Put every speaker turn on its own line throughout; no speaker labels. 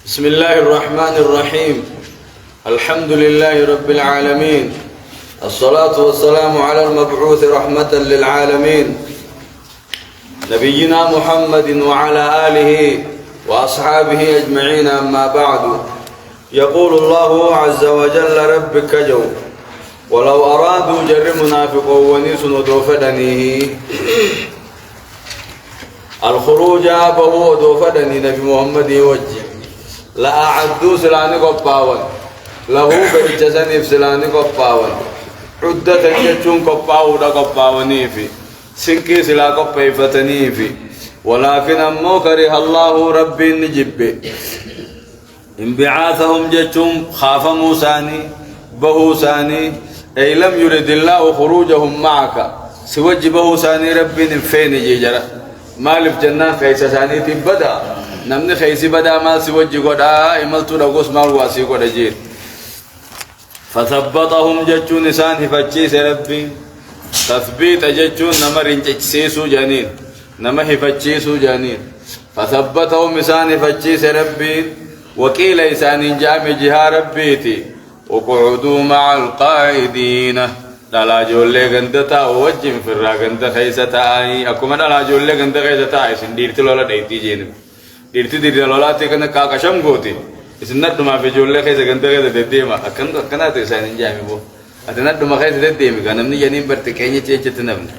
بسم الله الرحمن الرحيم. الحمد لله رب العالمين، الصلاة والسلام على المبعوث رحمة للعالمين نبينا محمد وعلى آله وأصحابه أجمعين. أما بعد، يقول الله عز وجل ربك جو ولو أرادوا جر منافقوا ونسن دوفدنيه الخروج أبوه دوفدني نبي محمد وجه لا أعدوا سلاني قباون له بإجازني في سلاني قباون عدة يجون قباو دا قباوني في سنكي سلا قباي فتني في ولكن أمو كره الله ربي نجب انبعاثهم جتهم خاف موساني بهوساني أي لم يرد الله خروجهم معك سوج بهوساني ربي نفين جيجرا مالف جنان خيسا ساني تبدا نمني خيسي بدا ما سوجي قدا إملتو لغوس مال واسي قدا جير فثبطهم جتشون نسان هفتشيس ربي تثبيت جتشون نمر انجسيسو جانين نما هفتشيسو جانين فثبطهم نسان هفتشيس ربي وكيل إسان جام جها ربيتي وقعدوا مع القائدين دالا جولي غندتا ووجم في الراغند خيستا آي أكما دالا جولي غند خيستا آي سنديرتي لولا ديتي جينب ديرتي لولا تيكنا كاكشم غوتي إسناد ما في جولي خيسا غند خيسا ديما أكنا تيسان جامي بو أتناد ما خيسا ديما كانمني جانين برتكيني تيجي نمني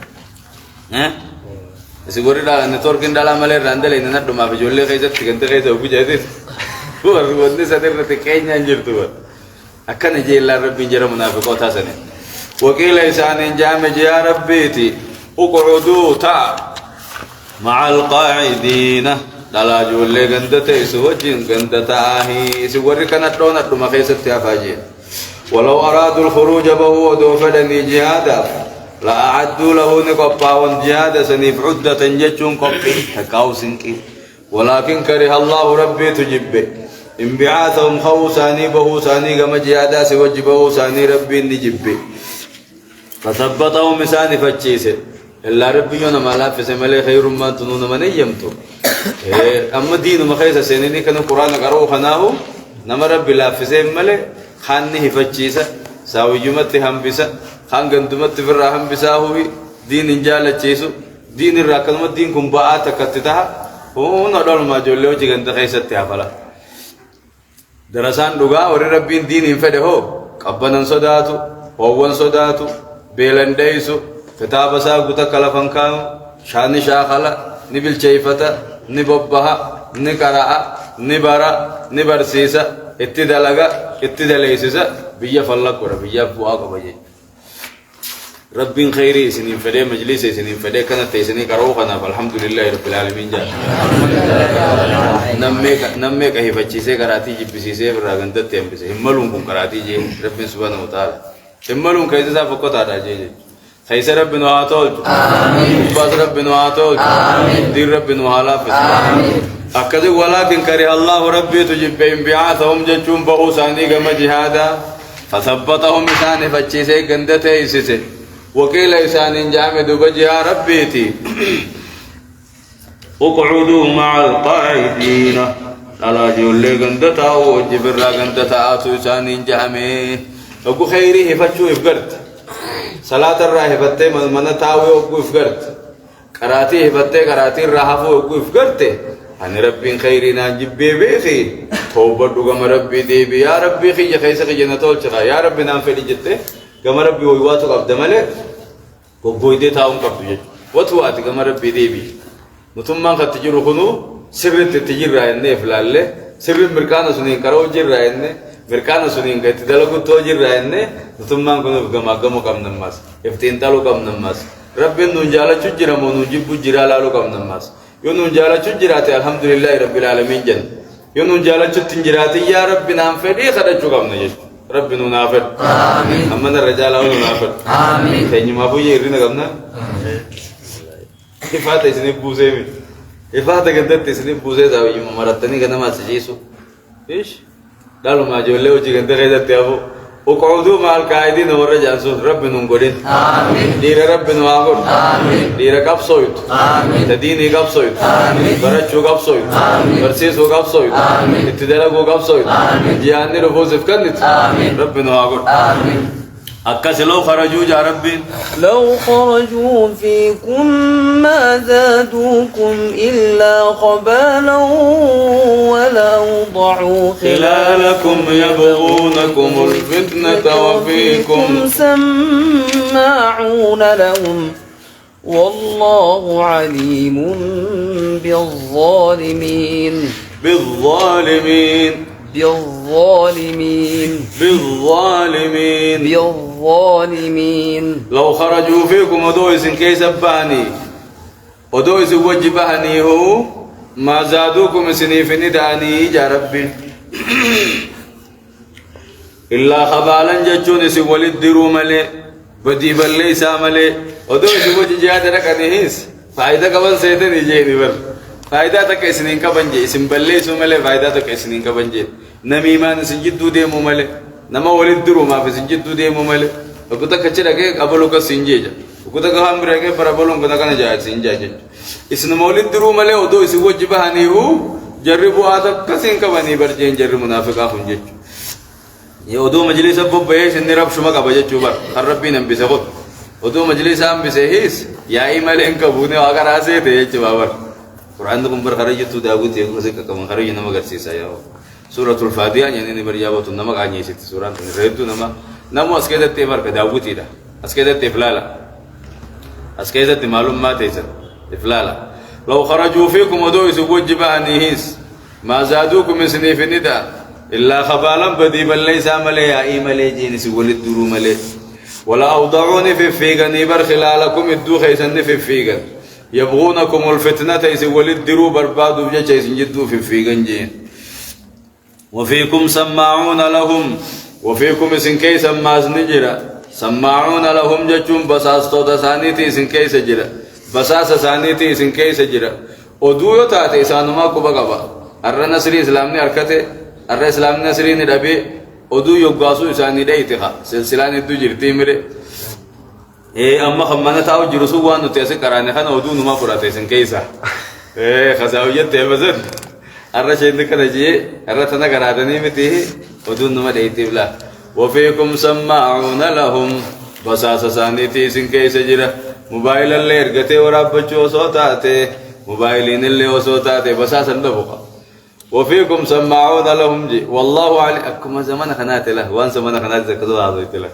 سيقولي دا نتوركين دالا مالي راندل إناد ما في جولي خيسا غند خيسا وبي جايدين هو ودي سادر نتكيني أنجر توا أكنا جي الله ربي جرى منافقو تاسني وكيل إسان جامع يا ربيتي اقعدوا تا مع القاعدين دلا جولي غندتي سوجين غندتاهي سوري كانت دونت ما خيست يا فاجي ولو أرادوا الخروج بهو دوفدني جهادا لا أعدوا له نقباون جهادا سنيف عدة جتشون قبي تكاوسنكي ولكن كره الله ربي تجبه انبعاثهم خوساني بهوساني كما جهادا سوجي بهوساني ربي نجبه فثبتهم مساني فتشيسه إلا ربي يونا ما لا في سمله خير ما تنون من يمتو أما دين ما خيسة سنيني كانوا قرآن قرأوا خناه نما ربي لا في سمله خانه فتشيسه ساوي جمت هم بسا خان جندمت فرا هم بسا هوي دين إنجال تشيسو دين الركن ما دين كم بآت كتتها هو نادر ما جوليو جيغن تخيسة تهافلا درسان لغا ور ربي دين ينفده هو كبنا صداتو وون صداتو بيلنديسو كتاب ساقوتا كالفنكاو شاني شاخلا نبيل شايفتا نببها نكراء نبرا نبرسيسا اتدلغا اتدليسيسا بيا فلق ورا بيا فواق بيا ربين خيري سنين فدي مجلس سنين فدي كانت سنين كروخنا فالحمد لله رب العالمين جا نمك هي فتشيسه كراتي جبسيسه براغندت تيمبسه هملون كون كراتي جي رب سبحانه وتعالى هملون كيسا فقط هذا جي خيس ربنا واتول آمين باز ربنا واتول آمين دير ربنا وحلافظ آمين أكد ولكن كره الله ربي تجب انبعاثهم جتشون بأوساني كما جهادا فثبتهم إسان فتشيسه غندته إسسه وكيل إسان جامد بجها ربيتي اقعدوا مع القائدين على جولي غندتا وجبر غندتا آتو إسان جامد أقو خيري هفتشو إفقرت صلاة الراه هفتة من تاوي أقو إفقرت كراتي هفتة كراتي الرهافو أقو إفقرت أن ربي خيرنا جبي بيخي توبة دوغم ربي ديبي يا ربي خي خيسا خي جنتول چخا يا ربي نام فلي جتة غم ربي ويواتو قبض ملي قبوي دي تاون قبض جت وتواتي غم ربي ديبي متمان خط تجرو خنو سر تتجر راينه فلالله سر مركانا سنين كرو جر راينه مركانا سنين كت دلقو توجر راينه متمان كنو غم كم نماس افتين تالو كم نماس ربي نونجالا چجرا مو نجيبو جرالالو كم نماس يونون جالا چجراتي الحمد لله رب العالمين جن يونون جالا چتنجراتي يا رب نام فدي خدا چوغم نجي رب نافد امين امن الرجال اول نافد امين تني ما بو يرنا غمنا افاته سني بوزيمي افاته كنت سني بوزي زاوي مرتني كنا ما سجيسو ايش قالوا ما جولو جي كنت غير تيابو اقعدوا مع القاعدين ورجع سوت رب نقولين آمين دير رب نقول آمين دير قبصويت آمين تديني قبصويت آمين برشوا قبصويت آمين برسيسوا قبصويت آمين اتدلقوا قبصويت آمين جياني رفوز فكنت آمين رب نقول آمين أكس لو خرجوا يا ربي
لو خرجوا فيكم ما زادوكم إلا خبالا ولأوضعوا
خلالكم يبغونكم الفتنة وفيكم
سماعون لهم والله عليم بالظالمين
بالظالمين
بالظالمين
بالظالمين
بالظالمين
لو خرجوا فيكم ودويس كيس باني ودويس وجباني هو ما زادوكم سنيفني داني يا ربي إلا خبالا جتشون سوال الدرو ملي بدي بلي ساملي ودويس وججات ركنيهس فايدة قبل سيدن يجيني بر فايدة تك سنين كبنجي اسم بلي سملي فايدة تك سنين كبنجي نميمان سنجدو ديمو ملي نما ولد درو ما في سنجدو ديمو ملي وكتا كچرا کے ابلو کا سنجيجا وكتا كهم بريك برابلون كتا كنا جاهد سنجاجا اسن مولد درو ملي ودو اس وجبهاني هو جربوا هذا كسين كبني برجين جرب منافقا خنجج يودو مجلس ابو بيش نرب شما كبجج چوبر ربي نم بيسخط ودو مجلس ام بيسهيس يا ايمال ان كبوني اگر اسه ته چبابر قران دم بر خرج تو داوود يكو سك كم خرج نما غرسيسا يا سورة الفاتحة يعني بريابة نما غاني ست سورة ريتو نمو اسكيدة تبر كداوود يدا اسكيدة تفلالا اسكيدة معلومات يسر تفلالا لو خرجوا فيكم ودو يسوق جبانيهس ما زادوكم من سنيف النداء إلا خبالا بدي بل ليس عملي يا إيمالي جيني سيقول الدرو ملي ولا أوضعوني في فيغن يبر خلالكم الدو خيسن في فيغن يبغونكم الفتنة يسيقول الدرو بربادو بجاچا يسنجدو في فيغن جين وفيكم سماعون لهم وفيكم سنكي سماز نجرا سماعون لهم جچون بساستو تسانيتي سنكي سجرا بساس سانيتي سنكي سجرا ودويو تاتي سانما كوبا ارى نصري اسلامني اركته ارى اسلام نصري ندبي ودو يغاسو ساني دايتها سلسلان دو جرتي مره اما خمانه تاو جرسو وانو تيسه كرانه خن ودو نما پراته سنكي سا خزاويه تيمزن ارى شيء كنجي ارى تنا كرادني متي ودو نما دايتي بلا وفيكم سماعون لهم بساس سانيتي سنكي سجرا موبايل اللي ارغته ورابچو سوتاته موبايلين اللي وسوتاته بساس اللبقه وفيكم سماعون لهم جي والله عليم اكما زمان خنات له وان زمان خنات زكدو هذا له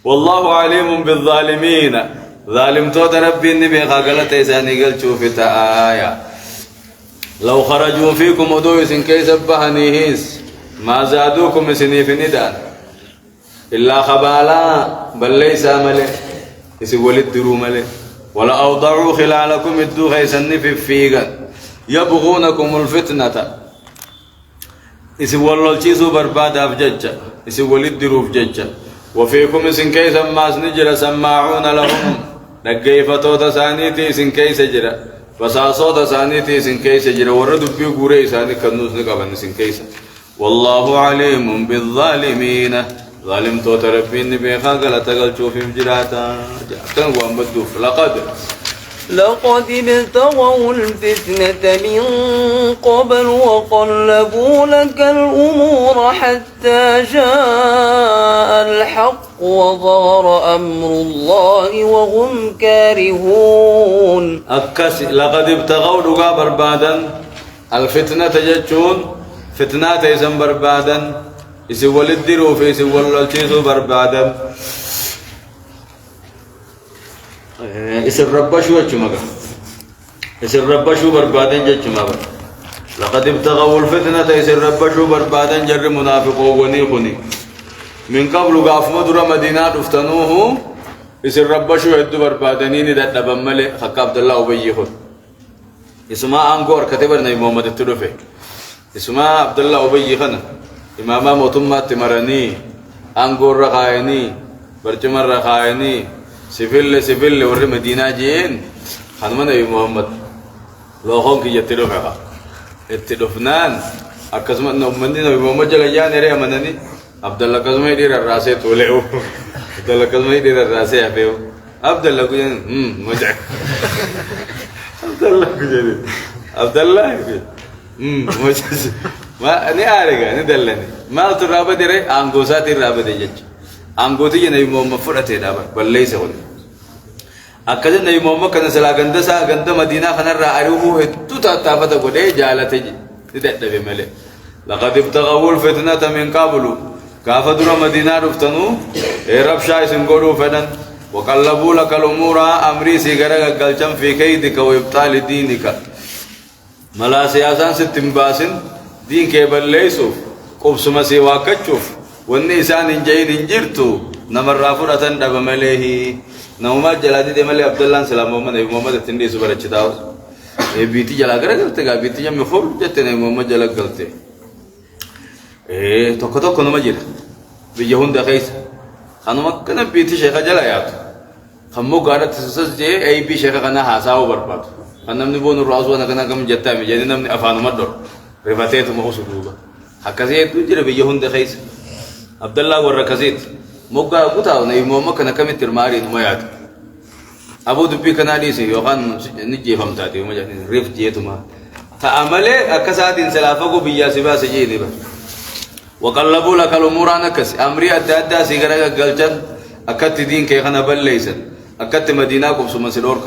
والله عليم بالظالمين ظالم تو ربي النبي غلط ثاني قال شوف آية لو خرجوا فيكم ودوس كيس بهنيهس ما زادوكم سنيف ندان إلا خبالا بل ليس ملئ يسول الدرو ملئ ولا أوضعوا خلالكم الدو خيسن في فيغا يبغونكم الفتنة يسول الشيسو برباد أفججة يسول الدرو فججة وفيكم سن كيس ما سنجر سماعون لهم نقيفتو تسانيتي سن كيس جرا فساسو تسانيتي سن كيس جرا وردو بيو غوري ساني كنوس نقبن سن كيس والله عليم بالظالمين ظالم تو تربين بيخا غلطا غل شوفي جراتا كان وامدوف لقد
ابتغوا الفتنة من قبل وقلبوا لك الأمور حتى جاء الحق وظهر أمر الله وهم كارهون
لقد ابتغوا لغا بربادا الفتنة جتشون فتنة يسم بربادا يسول الدرو في يسول الشيسو بربادا اسر ربشو اچمغا اسر ربشو بربادن جچمغا لقد ابتغوا الفتنة اسر ربشو بربادن جر منافقو وني خني من قبل غاف مدر مدينة افتنوه اسر ربشو هد بربادنين دبمل حق عبد الله ابي خد اسمع انغور كتبر نبي محمد التدفه اسمع عبد الله ابي خن امام موتما تمرني انغور رخايني برچمر رخايني سفل ور مدينة جين خدمنا نبي محمد لوهون كي يتلوها اتلوفنان أكسمت نومني نبي محمد جل جان رأي منني عبد الله كزمي دير الراسي تولعو عبد الله كزمي دير الراسي أبيو عبد الله كجن مجع عبد الله كجن عبد الله مجع ما أني أعرف أني دلني ما ترابة ديره أنغوسات الرابة ديجج أنغوتي جنبي محمد فرته دابا بالله سهول أكذا نبي محمد كنا سلا غندا مدينة خنا رأيوه هتو تافة تقولي جالته تدعي بملء لقد ابتغوا الفتنة من قبل كافدر مدينة رفتنو رب شاي سنقولوا فدن وقلبوا لك الأمور أمري سيغرق قلشم في كيدك وإبطال دينك ملا سياسان ستنباسن دين كيبل ليسوف قبس مسيوا كتشوف والنسان جيد انجرتو نمر رافرة دب مليه نوما جلادي دي ملي عبد الله سلام محمد نبي محمد تندي سبر چتاو بيتي جلا کرے گلتے گا بيتي جم خور جتے نبي محمد جلا گلتے تو کو نما جير بيهون دخيس خانو مكن بيتي شيخ جلا يات خمو غارت سس جي اي بي شيخ كنا حساو برباد انم نبون الرازو نكنا كم جتا مي جدي نم افان مدور رفاتيت مو سدوبا حكزيت جير بيهون دخيس عبد الله وركزيت موغا غوتاو نبي محمد كنا كم ترماري نميات ابو دبي كنا ديسي يوخان نجي فهمتاتي ومجاني ريف جيتما تعامله اكسات انسلافكو بيا سبا سجيني با وقلبوا لك الامور انكس امري ادادا سيغرا غلچن اكت دين كي خنا بليسن اكت مديناكم ثم سلورك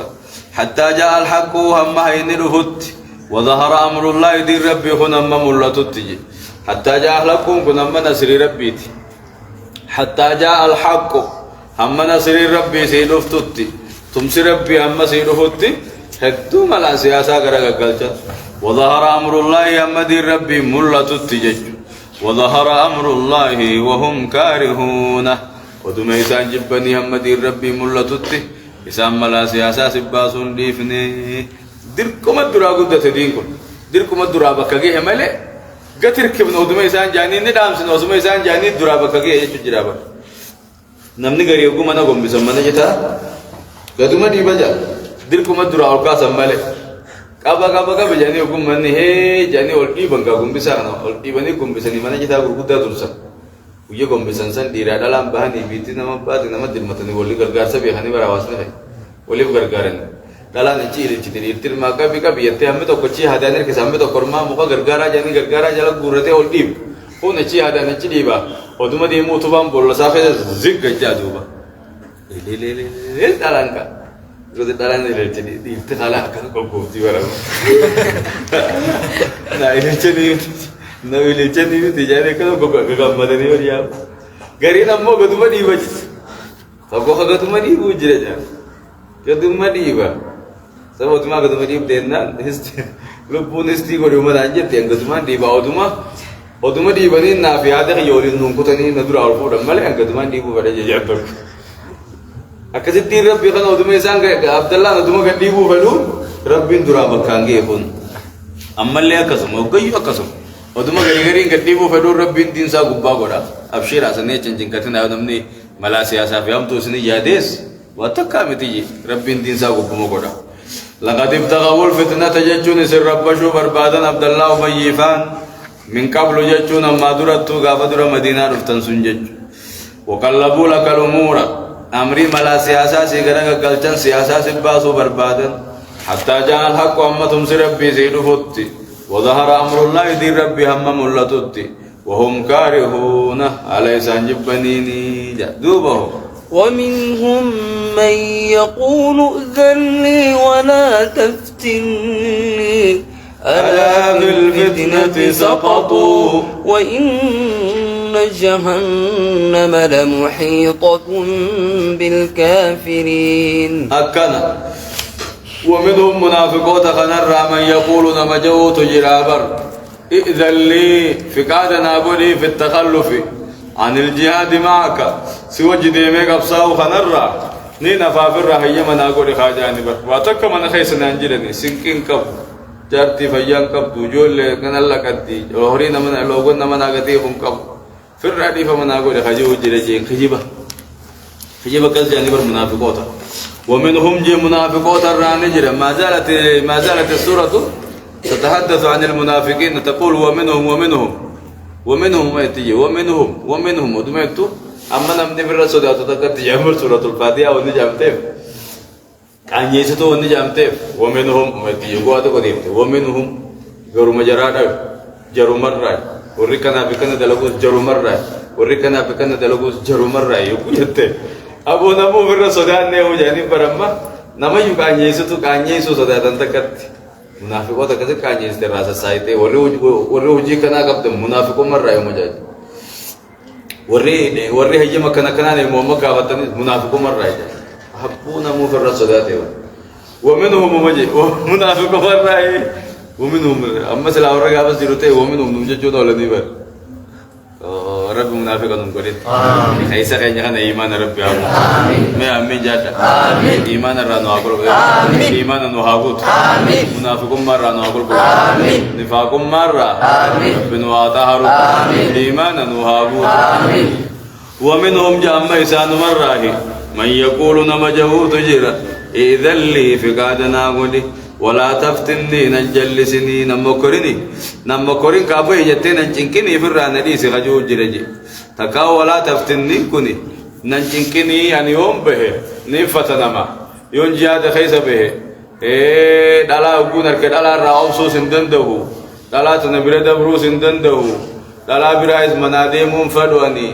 حتى جاء الحق هم هين رفت وظهر امر الله دين ربي خنم ملتتجي حتى جاء لكم كنم نصر ربي حتى جاء الحق هم نصر ربي سيلفتتي تمسي ربي هم سيلفتي هدو ملا سياسا غرا غلچن وظهر امر الله هم دين ربي ملتتجي وظهر أمر الله وهم كارهون ودم إسان جبني هم دير ربي ملتوتي إسان ملا سياسا سباسون ديفني ديركم الدرا قدت دينكم ديركم الدرا بكاكي همالي قتر كبن ودم إسان جاني ندام سن ودم إسان جاني الدرا بكاكي يجو جرابا نمني غري يقوم أنا قم بسمنا جتا قدوما دي بجا ديركم الدرا أولكا سمالي kaba jani hukum mani he jani oldi bangga gumbisa kana oldi bani gumbisa ni mana kita gurguda tursa uye gumbisan san dira dalam bahan ibiti nama bat nama dilmatani wali gargar sabi hani barawas ne wali gargaran dalam ciri ciri tir maka bika biyate hamme to kochi hadane ke samme to korma muka gargara jani gargara jala gurate oldi ho ne chi hadane chi diba oduma di mutu bam bolla safe zig gajja duba le dalanka Rute dalan ile chini di tala akan koko ti bara na ile chini ti jare kan koko gam madani wariya gari nammo gaduma di baji sabo gaduma di bujre ja gaduma di ba sabo tuma gaduma di denna lubun isti ko ruma anje te gaduma di ba oduma di bani na fiade yori nun ko tani nadura alfo dammale gaduma di bu bara ja to أكثر دين ربي خنا ودم إنسان عبد الله ودم كديبو فلو ربي درا بكانجي يكون أما اللي أكسم وكيو أكسم ودم كيرين كديبو فلو ربي دين سا غبا غورا أبشر أسنة چنچن كتنا ودمني ملاسيا سافي هم توسني جادس واتكامتي ربي دين سا غبا غورا لقد ابتغوا الفتنة تججون سر رب شو بربادن عبد الله ويفان من قبل ججون ما درتو غافدر مدينة رفتن سنجج وقلبوا لك الأمور أمري ملا سياسة سيغرق قلچن سياسة سباسو بربادن حتى جاء الحق أمتهم ربي سيدو فتي وظهر أمر الله دي ربي هم ملتوتي وهم كارهون على سنجب بنيني دوبه
ومنهم من يقول ائذن لي ولا تفتني ألا في الفتنة سقطوا وإن جهنم لمحيطة بالكافرين
أكنا ومنهم منافقون خنرا من يقول نمجوت جرابر ائذن لي فقادنا بني في التخلف عن الجهاد معك سوى جديمك أبصاو خنرا نينا فافر هيا من أقول خاجاني بر واتك من خيسنا انجلني سنكين كب جارتي فيان كب تجول كنا الله كدي وهرين من لوغن من أغتيهم كب في الرادي فمن أقول خجيو جرجين خجيبة كذا يعني بالمنافقات ومنهم جي منافقات الرانجر ما زالت السورة تتحدث عن المنافقين تقول ومنهم ومنهم ما يتجي ومنهم ودمتو أما نمني في الرسول أتذكر تجمع سورة الفاتحة ونجام تيف كان يسوع ونجام تيف ومنهم ما يتجي قواتو قديم ومنهم جرو مجراد جرو مرة وريكنا بكنا دلقوس جرو مرة وريكنا بكنا دلقوس جرو مرة يقولته أبو نمو في الرسول أنه وجاني برما نما يكان يسوع سودا تنتكت منافقو تكت كان يسوع راسا سايته وري كنا قبض منافقو مرة يوم جاي وري هي مكان كنا محمد كاوتني منافقو مرة جاي أبو نمو في الرسول أتيه ومنهم مجي منافقو مرة ومنهم أما سلا أورجع بس جروته ومنهم نمجي جودا ولا نيبر رب منافقون قريت كيسا كأنك أنا إيمان رب يا ما أمين جاتا إيمان رانو أقول إيمان نوهاقوت منافقون مرة نوهاقول نفاقون مرة ربنا واتهرو إيمان نوهاقوت ومنهم جامع إسان مرة من يقول نمجه تجرا إذا لي في قادنا قولي ولا تفتني نجلسني نمكرني كابوي جتين نجنكني في الرانة سي خجو جرجي تكاو ولا تفتني كني نجنكني يعني يوم به نفتنما يوم جاد خيس به دالا أقول لك دالا راوسو سندنده دالا تنبرد برو سندنده دالا برايز منادي منفدواني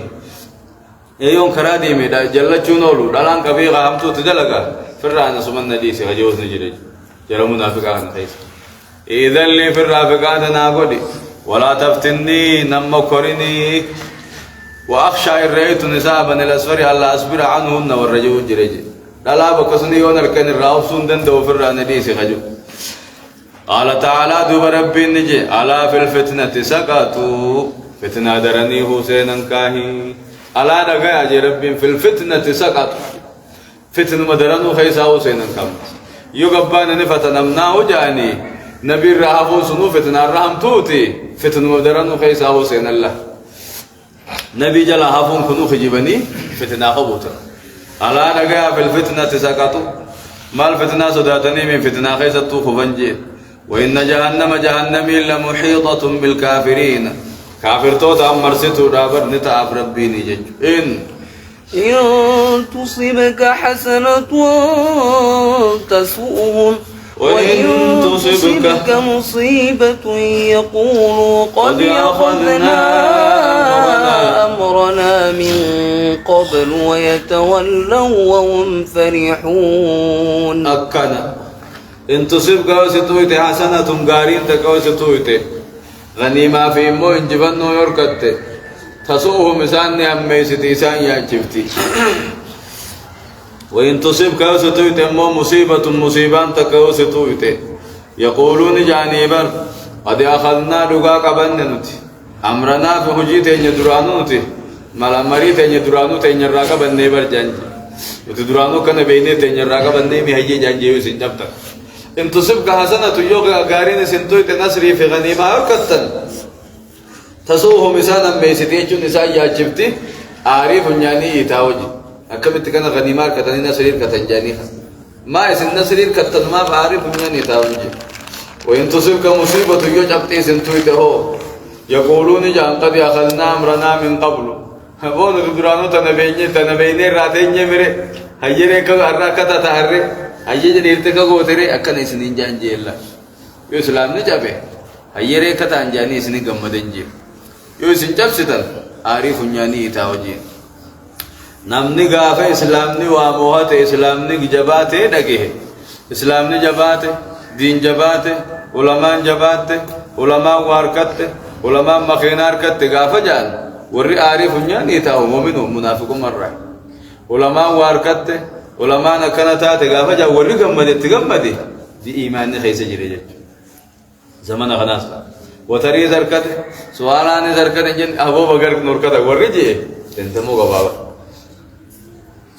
يوم خرادي ميدا جل چونولو دالان كبي غامتو تدلغا في الرانة سمن ندي سي خجو نجرجي جرى منافقان خيس إذا اللي في الرافقات ناقودي ولا تفتني نمكرني وأخشى الرئيت نسابا الأسفر على أصبر عنهن والرجو جريجي لا بكسني ونركن الراوب سندن دو في الرانة خجو قال تعالى دوب ربي نجي ألا في الفتنة سقطوا فتنة درني حسينا كاهي ألا دقا أجي ربي في الفتنة سقطوا فتنة مدرنو خيسا حسينا كاهي يقبان نفتنا مناه جاني نبي الرهافو سنو فتنا الرحم توتي فتن مدرنو خيسا حسين الله نبي جلا هافون كنو خجبني فتنا خبوتا على رجاء في الفتنة سقطوا ما الفتنة صداتني من فتنة خيسا توخ فنجي وإن جهنم لمحيطة بالكافرين كافر توتا مرستو دابر نتعب ربيني جج
إن تصبك حسنة تسؤهم وإن تصبك مصيبة يقولوا قد أخذنا أمرنا من قبل ويتولوا وهم فرحون
أكنا إن تصبك وستويت حسنة غارين تكوستويت غنيمة في مو إنجبنو يركت تسوهم إساني أمي ستيسان يأجفتي وإن تصيب كوستويت مو مصيبان تكوستويت يقولون جانبا قد أخذنا لغا قبننت أمرنا في حجيت يدرانوت مال مريت يدرانو تنراغا بني برجانج يدرانو كان بيني تنراغا بني مهي جانجي وسنجبتا إن تصيب حسنة يوغا غارين سنتويت نصري في غنيمة أركتن تسوه مسانا بيستيجو نساء ياجبتي عارف نياني يتاوجي أكملت كان غنيمار كتني نسرير كتنجانيها ما يسن نسرير كتن ما عارف نياني يتاوجي وإن تصيبك مصيبة يجبتي سنتويته يقولون جان قد أخذنا أمرنا من قبل هون ردرانو تنبيني راتيني مري هيري كأراكتا تهري هيجي نيرتك غوتري أكن إسنين جانجي الله يسلام نجابه هيري كتانجاني إسنين غمدنجي يوسف جبستن عارف نياني تاوجين نمني غافة إسلامني واموهات إسلامني جباته دقيه إسلامني جباته دين جباته علماء جباته علماء واركته علماء مخينار كته غافة جان ورّي عارف نياني تاو مؤمنون منافق مرة علماء واركته علماء نكنتات غافة جان ورّي غمدي دي إيمان خيس جريج زمان خلاص وتري زركت سوالاني زركت جن أبو بكر نوركت ورجي تنتمو غبابا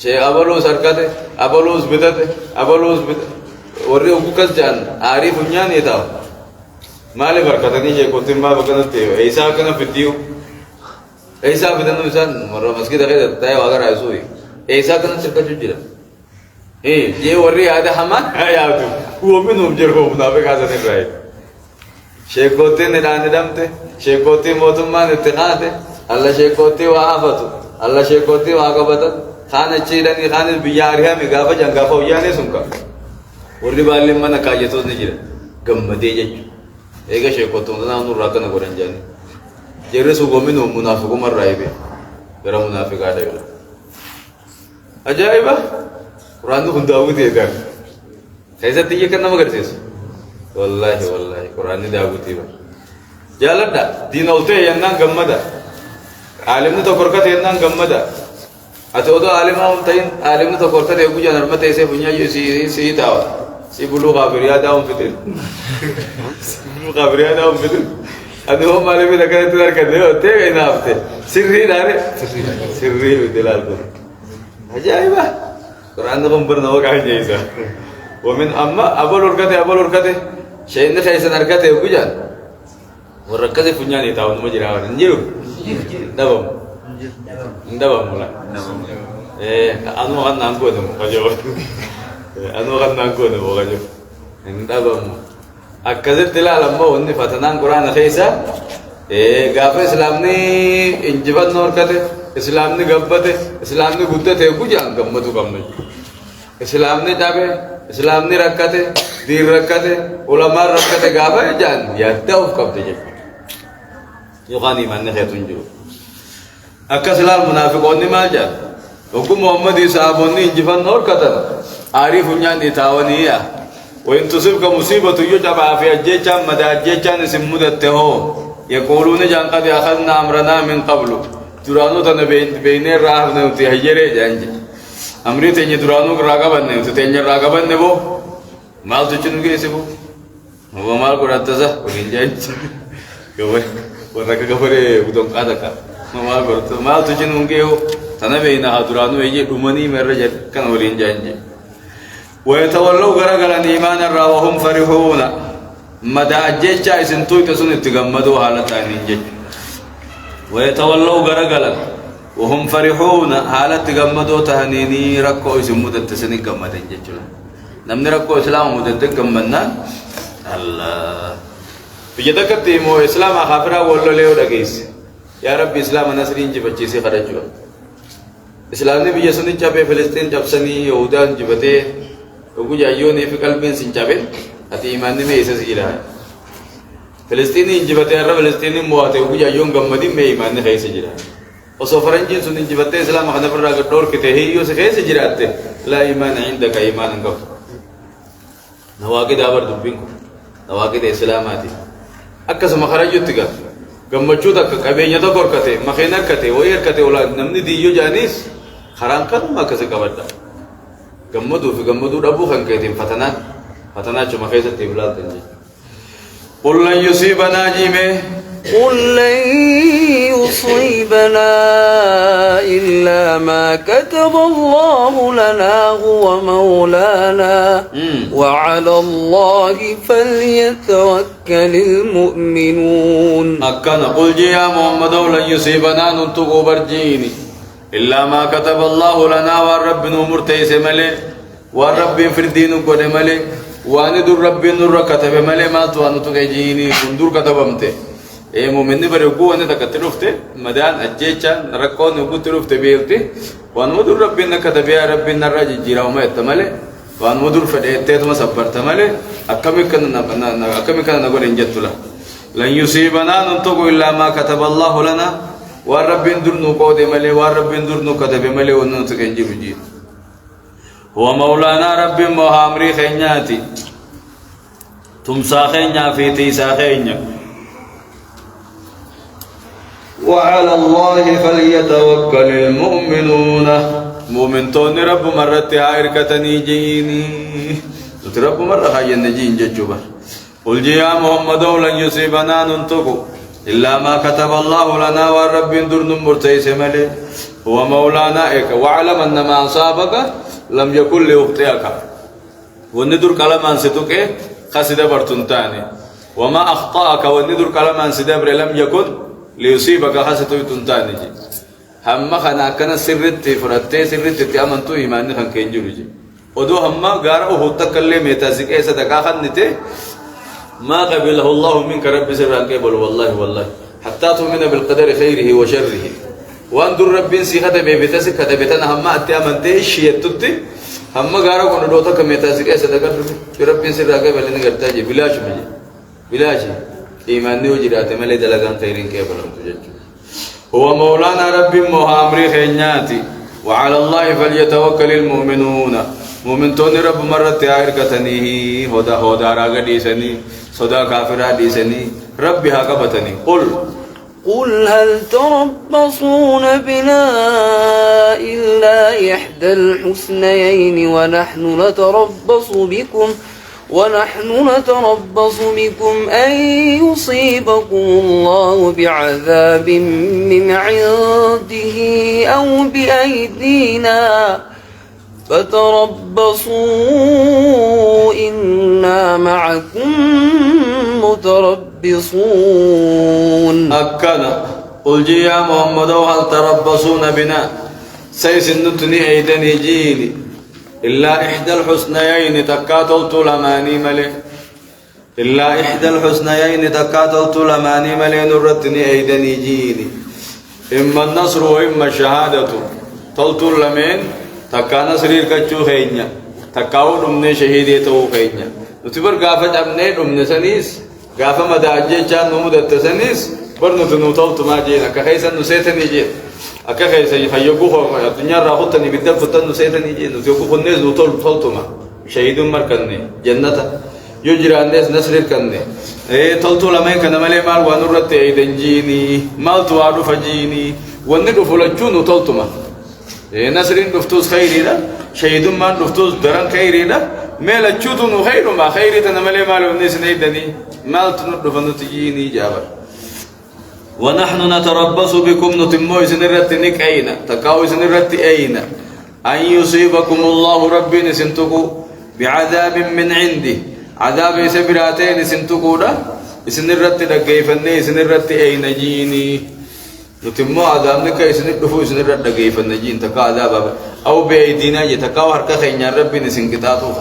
شيء أبلو زركت أبلوز بدت وري أبوكس جان عارف نياني تاو مالي بركتني جي كنتم ما بكنا تيو إيسا كنا فيديو إيسا بدنا إنسان مرة مسجد أخير تايو أگر عايزوي إيسا كنا زركت جيلا ये वर्री आधे हमारे आया तो वो भी नोम जरूर मुनाफिक आज़ाद नहीं रहे شيكوتي ندان دمته شيكوتي موتمان اتقاته الله شيكوتي وعافته الله شيكوتي وعقبته خان تشيلني خان بيارها مغافا جنغافا وياني سنكا ورد بالي من كاجتوس نجير غمدي جج ايغا شيكوتون نا نور راكنا غورنجاني جيرسو غومينو منافقو مرايبه غير منافق هذا عجائبه قران داوود يدا كيف تيجي كنا مغرسيس والله والله قران داوود يبا جالدا دين اولته ينان غمدا عالم تو بركت ينان غمدا اتودو عالم هم تين عالم تو بركت يغو جنر متى سي بنيا يسي سي تاوا سي بلو غابريا داون فتل بلو غابريا داون فتل ادو مالي بي لكن تدار كده ہوتے ہیں افتے سری دار سری بدلال کو عجائبه قران نمبر نو کا جیسا ومن اما ابو الركته شيء خيس نركته وجان وركته فنياني تاون مجراwan نجيرو دبم ملا anu kan nangko dum kajo anu kan nangko dum kajo دبم أكذب تلا لما وني فتنان قرآن خيسا غافة إسلامني إنجبت نور كته إسلامني غبته إسلامني غدته تيجو جان غمّتو غمّي إسلامني تابع إسلامني ركته دين ركته علماء ركته غافة جان يدعو كبته جب يقاني من خيرونجو أكسلال منافقون ما جان وكم محمد إسحابوني إنجبت نور كته عارفون جان إتاونية وإن تصيبك مصيبة يجب في الجيشان مدى الجيشان اسم مدته يقولون جان قد أخذنا أمرنا من قبل درانو تن بين الراه نوتي هجري جانج أمري تني درانو راغبن نوتي تني راغبن نبو مال تجنو كيسبو هو مال كراتزا ولين جانج كوي ورك كفري بدون كادكا مال كرات مال تجنو كيو تن بين درانو يجي دومني مرجت كان ولين جانج ويتولوا غرغلا ايمانا را وهم فرحون مدى الجيشا اسنتو تسن تغمدوا حالتان جج ويتولوا غرغلا وهم فرحون حالت تغمدوا تهنيني ركو اسمود تسني غمدن جج نمن ركو اسلام مدد غمنا الله بيدكتي مو اسلام خبره ولو ليو دغيس يا رب اسلام نصرين جبچي سي خرجوا اسلام نے بھی سنی چابے فلسطین جب سنی یہودان جبتے وجو جايوني في قلبين سنجابين أتي إيمان نمي يسجيلها فلسطيني إنجبتة الرب فلسطيني مواتي وجو جايون قمدين مي إيمان نخي سجيلها وصفران جنس إنجبتة إسلام خنا فرّا قدور كتهي يوسخي سجيلاتي لا إيمان عندك إيمان قف نواقد آبر دبينكو نواقد إسلاماتي أكس مخرج يتقى قمجو تك قبينيا تقور كته مخينا كته وير كته أولاد نمني ديو جانيس خران كانوا ما كسي قبضا غمدو في غمدو دبو خن كيتين فتنا چما خيسه تبلال تنجي قل لن يصيبنا جيمه
قل لن يصيبنا إلا ما كتب الله لنا هو مولانا وعلى الله فليتوكل المؤمنون
أكنا قل جي يا محمد لن يصيبنا ننتقو برجيني إلا ما كتب الله لنا والرب نمر تيس ملي والرب فردين قد ملي واندر رب نور كتب ملي ما توانو تجيني كندور كتبمته إيه مؤمن بريقو أنا تكتلفته مدان أجيشا نركون نقول تلفته بيلته وانودر رب نكتب يا رب نراج جيراو ما يتملي وانودر فديته ما سبر تملي أكمل كنا نقول إنجتلا لن يصيبنا ننتقو إلا ما كتب الله لنا والرب درنو قود ملي والرب درنو كتب ملي وننتقنجي بجي هو مولانا رب مهامري خينياتي تمسا خينيا في تيسا خينيا وعلى الله فليتوكل المؤمنون مؤمن توني رب مرت عائر كتني جيني رب مرة خاين نجين ججوبا قل جي يا محمد لن يصيبنا ننتقو إلا ما كتب الله لنا والرب درن مرتيس ملي هو مولانا إك واعلم أن ما أصابك لم يكن ليخطئك وندر كلام أنستك خسد برتنتاني وما أخطأك وندر كلام أنسدبر لم يكن ليصيبك خسد تنتاني هم خنا كنا سرت فرت سرت تأمنتو إيمان خن كينجوري ودو هم غار هو تكلم متازك إيسا دكاخن نته ما قبله الله منك رب سر قبل والله والله حتى تؤمن بالقدر خيره وشره وان در رب سي كتب بيتس كتبتنا هم اتامن تيش يتت هم غارو كن دوتا كميتا سي صدقه رب سر قبل ان غرتا جي بلاش ايمان نيو جرات ملي دلغان خيرين قبل هو مولانا رب مهامري خيناتي وعلى الله فليتوكل المؤمنون مؤمن تون رب مرت تيار كتنيه هدا راغ ديسني صدا كافر ديسني ربي هاكبتني
قل هل تربصون بنا إلا إحدى الحسنيين ونحن نتربص بكم أن يصيبكم الله بعذاب من عنده أو بأيدينا فتربصوا إنا معكم متربصون
أكنا قل يا محمد هل تربصون بنا سيسنتني أيدني جيني إلا إحدى الحسنيين تكاتلت لماني ملي إلا إحدى الحسنيين تكاتلت لماني ملي نرتني أيدني جيني إما النصر وإما الشهادة تلت لمن تكا نصرير كچو خينيا تكاو دمني شهيدي تو خينيا نتبر غافت ابني دمني سنيس غافا مداجي چان نمودت سنيس برنو تنوتلت ما جينا كخيسن نسيتني جي أكا خيسن خيوكو خو الدنيا راحتني بدل فتن نسيتني جي نتيوكو خنيز نوتلتما شهيد مركني جنة يجرى الناس نصرير كني تلتو لمن كان ملي مال ونرت ايدن جيني مال توادو فجيني وندو فلچو نوتلتما نصرين دفتوس خيري لا شهيد ما دفتوس درن خيري لا مال تشوتو نو خير ما خيري تنملي مال ونس نيدني مال تندفن تجيني جابر ونحن نتربص بكم نتمو سنرت نكاينا تكاو سنرت اينا ان يصيبكم الله ربي نسنتكو بعذاب من عندي عذاب سبراتين سنتكو دا سنرت دغيفني سنرت اينا جيني نتمو عذاب نكاي سندفو سنرت دغيفن جين تكا عذاب او بيدينا يتكاو حركه خينيا ربي نسنكتاتو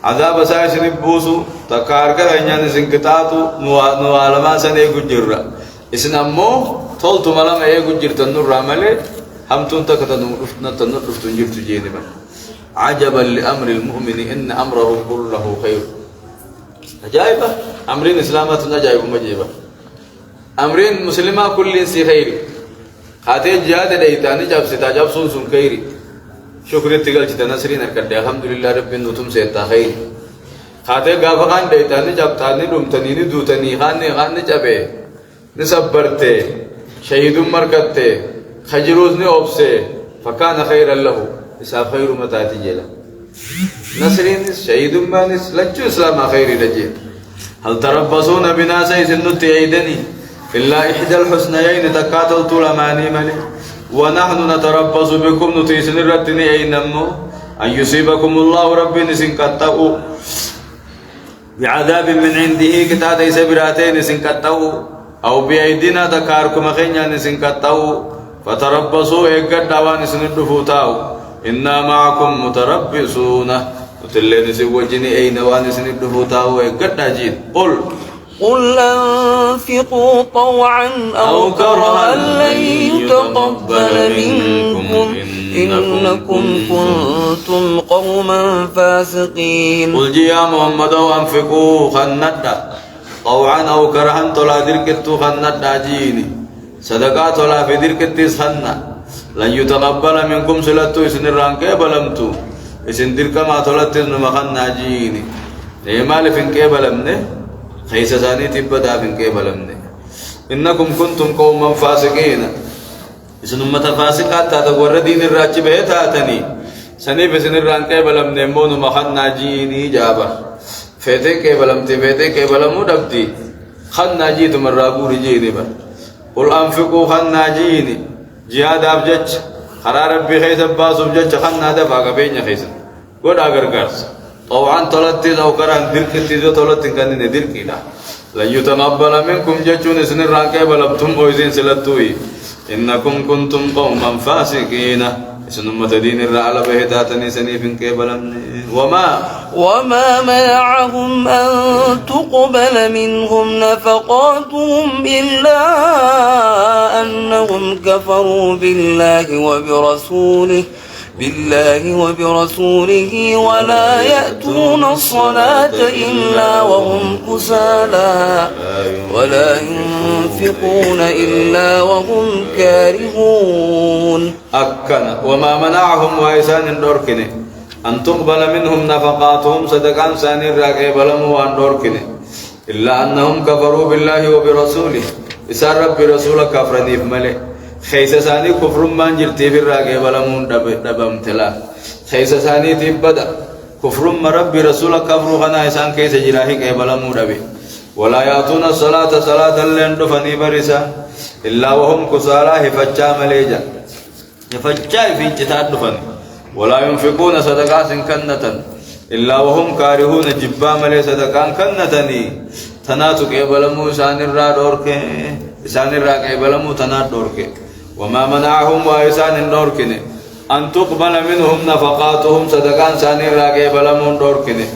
عذاب سايس نبوسو تكا حركه خينيا نسنكتاتو نو علما سنه گجرا اسنمو تولتو ملام اي گجرتن نور عمله هم تنت كتنو رفتنا تنر رفتن جرت جينبا عجبا لامر المؤمن ان امره كله خير عجائب امرين اسلامات عجائب مجيبه امرين مسلمه كل سي خير خاطي جهاد ديتاني جاب ستا جاب سون خير شكر تيغل چتا نصرين كد الحمد لله رب نتم سيتا خير خاطي غافقان ديتاني جاب تاني دمتني دوتني خان جابه نصبرته شهيد مركته خجروزني اوبسه فكان خيرا له حساب خير متاتي جلا نصرين شهيد مانس لچو اسلام خير رجي هل تربصون بنا سيسنت ايدني إلا إحدى الحسنيين تكاتل طول ماني ملي ونحن نتربص بكم نتيسن الرتني أينمو أن يصيبكم الله ربي نسنكتاو بعذاب من عنده كتاتي سبراتين نسنكتاو أو بأيدينا تكاركم خينيا نسنكتاو فتربصوا إيقاد دوان سندفوتاو إنا معكم متربصون نتلين سوجني أين وان سندفوتاو إيقاد ناجين
قل أنفقوا طوعا أو كرها لن يتقبل منكم إنكم كنتم قوما فاسقين
قل يا محمد أنفقوا خندا طوعا أو كرها طلا دركتو خندا جيني صدقات طلا في دركتي خنا لن يتقبل منكم سلطو إسن الرانكي بلمتو إسن دركما طلتز نمخنا جيني إيمال فنكي بلمني خيس ثاني تبدا من قبلمني انكم كنتم قوما فاسقين اسن امه فاسقات تدور دين الراجب هتاتني سني بسن الران قبلمني مون مخنا جيني جابا فته قبلمو دبتي خنا جيت مرابور جيني با قل انفقوا خنا جيني جهاد ابجج قرار ربي خيس باس ابجج خنا دفا قبينيا خيس قد اگر غرس طوعا طلتي لو كران دركتي جو طلتي كان ندركي لا لا يتقبل منكم جچون سن رانكه بلبتم اوزين سلتوي انكم كنتم قوما فاسقين سنمة دين الرعال بهداتني سنيف كيبلن
وما منعهم أن تقبل منهم نفقاتهم إلا أنهم كفروا بالله وبرسوله ولا يأتون الصلاة إلا وهم كسالى ولا ينفقون إلا وهم كارهون
أكنا وما منعهم وإسان دوركني أن تقبل منهم نفقاتهم صدقان ساني راقبلهم وان دوركني إلا أنهم كفروا بالله وبرسوله إسان رب رسولك كفرني بملئ خيس ثاني كفر من جرتي في الراقي بلمون دبم تلا خيس ثاني تبدا كفر من رب رسول كفر خنا إنسان كيس جراحي كي بلمون دبي ولا يأتون الصلاة صلاة لين دفني برسا إلا وهم كسالى هفتشا مليجا هفتشا في جتات دفن ولا ينفقون صدقات كنة إلا وهم كارهون جبا ملي صدقان كنتني تناتو كي بلمون إنسان الرا دورك إنسان الرا كي بلمون تنات دورك وما منعهم وإسان دوركني أن تقبل منهم نفقاتهم صدقان ساني راقي بلمون دوركني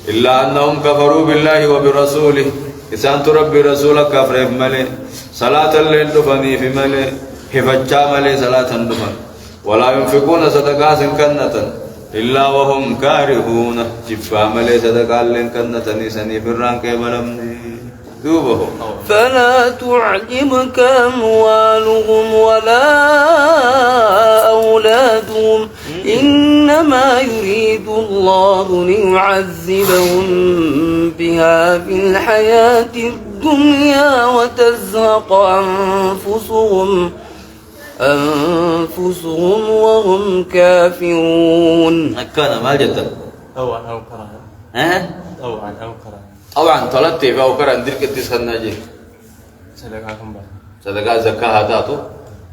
إلا أنهم كفروا بالله وبرسوله إسان تربي رسولك كفر في ملي صلاة الليل دفني في ملي هفتشا ملي صلاة دفن ولا ينفقون صدقات كنة إلا وهم كارهون جفا ملي صدقات لين كنة سني فران كي بلمني
فلا تعجبك أموالهم ولا أولادهم إنما يريد الله ليعذبهم بها في الحياة الدنيا وتزهق أنفسهم وهم كافرون.
كان ما جدا
أو كره أو كره
أو عن طلبتي أو كران ديرك تسخن ناجي
صدقاكم بعد
صدقاء زكاة هاتاتو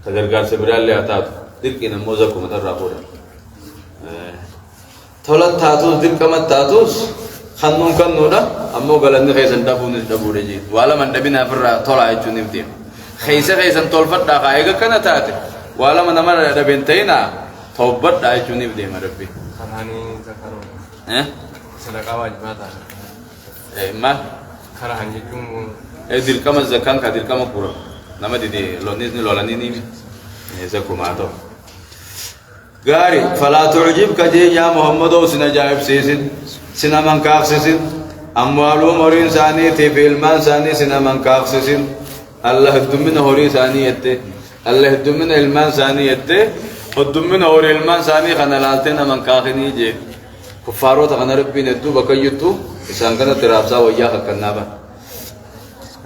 تدرجال سبرال لي هاتاتو ديرك إن موزكم ترى بورا طلبت هاتو ديرك ما تاتوس خنون كنودا أمو قلنا خيسن دبون جي ولا من دبنا فرا طلع يجوني بديم خيسن طلفت دقائق كنا تاتي ولا من أمر دبنتينا توبت دا يجوني بديم ربي
خناني زكاة صدقاء واجبات
ما
كره هنجيكم
دير كم زكاة كدير كم كورا نما دي لولاني زكوا معتو غاري فلا تعجبك جي يا محمد وسنا جايب سيسن سنا من كاف سيسن أموالهم هورين ثاني في المال ثاني سنا من كاف سيسن الله الدمن هوري ثاني يته الله الدمن المال ثاني يته الدمن هوري المال ثاني خنا لالتنا من كاخني جي كفارو تغنى ربي ندو بكيتو إسان كنا ترابسا ويا كنابا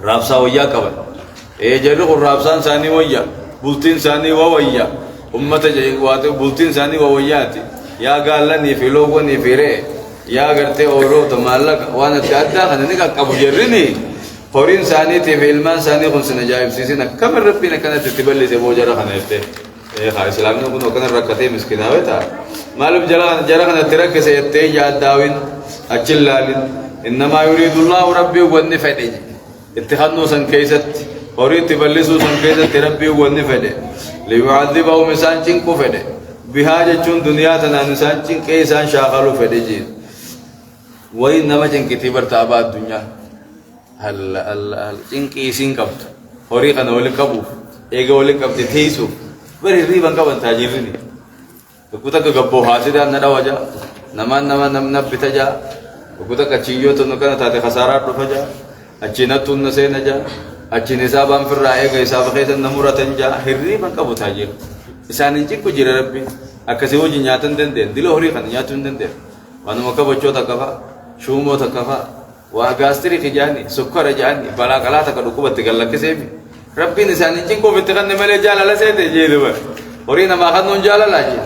رابسا ويا كبا جلو رابسان ثاني ويا بولتين ثاني ويا أمة جي واتو بولتين ثاني وياتي يا قال لني في لوغو ني فيري يا غرتي اورو تمالك وانا تادا خنني كابو جرني قرين ثاني تي في المان ثاني خن سنجايب سيسنا كم ربنا كانت تتبلي زي بوجرا خنته خا اسلام نو كنو كن ركعتين مسكينا وتا معلوم جرا خن ترك سيتي يا داوين أجلالين إنما يريد الله ربي ونفدي اتخذنو سن كيست أريد تبلسو سن كيست ربي ونفدي ليعذبه مسان چنكو فدي بهاجة چون دنيا تنا نسان چن كيسان شاغلو فدي جين وإنما چن كتبر تابا الدنيا هل چن كيسين كبت هوري خنا ولي كبو ايغا ولي كبت تيسو بري ريبان كبن تاجيرني كوتا كغبو حاسدا ندا وجا نما بتجا وكذا كشيء تنو تاتي خسارات رفجا أجينا تون نسينا أجينا سابام في الرأي كيساب خيسن نمورة تنجا هري من كابو تاجير إنسان إنجي كوجير ربي أكسيو جنياتن دندن دلو هري خن نياتن دندن وانو مكابو چو تكفا شومو تكفا وأغاستري خجاني سكر جاني بلا كلا تكدوكو بتكلا كسيبي ربي إنسان إنجي كو بتكن نملي جالا لسيدي جيدوا هري نما خدون جالا لاجي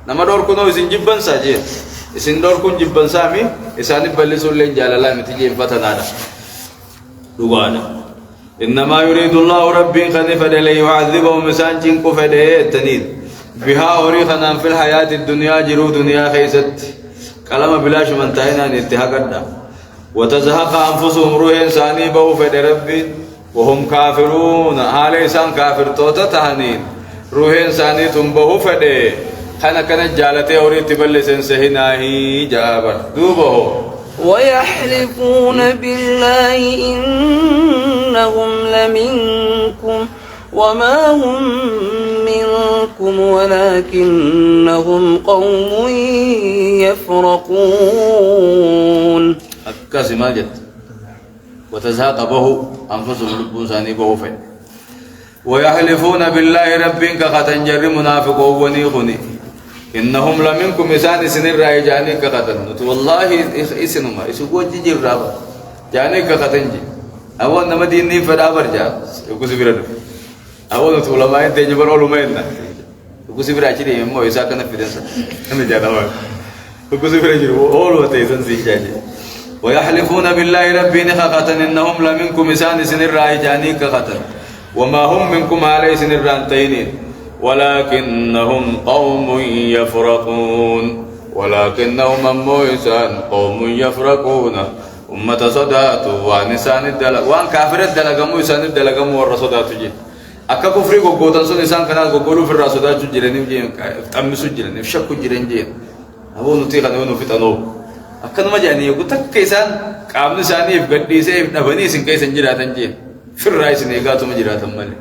نما دور كنو إسنجيبان ساجي إسندور كون جبان سامي إساني بلسول لين جالالا متجي فتنادا دوغانا إنما يريد الله ربي خنفد ليعذبهم مسان جنكو فده تنين بها أوريخنا في الحياة الدنيا جرو دنيا خيست كلام بلاش من تاينا نتهاقدا وتزهق أنفسهم روح إنساني بو فده ربي وهم كافرون حال إنسان كافر توتا تهنين روح إنساني تنبه فده خنا كان جالتي أوري تبلي سنسهنا هي جابر دوبه
ويحلفون بالله إنهم لمنكم وما هم منكم ولكنهم قوم يفرقون
أكاسي ماجد وتزهق به أنفسهم لبون ثاني به فين ويحلفون بالله ربك ختنجر منافق ونيخني إنهم لمنكم إسان سنر رأي جاني كختن والله إسنما إسقوط جير رابا جاني كختنجي أول نما ديني فدا برجع يكو سبيرن أول نتولى ما ينتهي جبر أولو ما يننا يكو سبير أشيري يمو إسا كنا فيدنسا أنا جانا ما يكو سبير أشيري أولو تيسن سيجاجي ويحلفون بالله ربنا ختن إنهم لمنكم إسان سنر رأي جاني كختن وما هم منكم عليه سنر رانتينين ولكنهم قوم يفرقون ولكنهم مويسان قوم يفرقون أمة صدات ونسان الدلق وان كافر الدلق مويسان الدلق مور صدات جي أكا كفري قوتان سو نسان كنا قولوا في الرصدات جيرين جي أمسو جيرين فشكو جيرين جي أبو نطيق أنه نفتنو أكا نما جاني يقول تك كيسان قام نساني يفقدي سيف نبني سن كيسان جيراتان جي في الرئيس نيقاتو مجيراتان مالي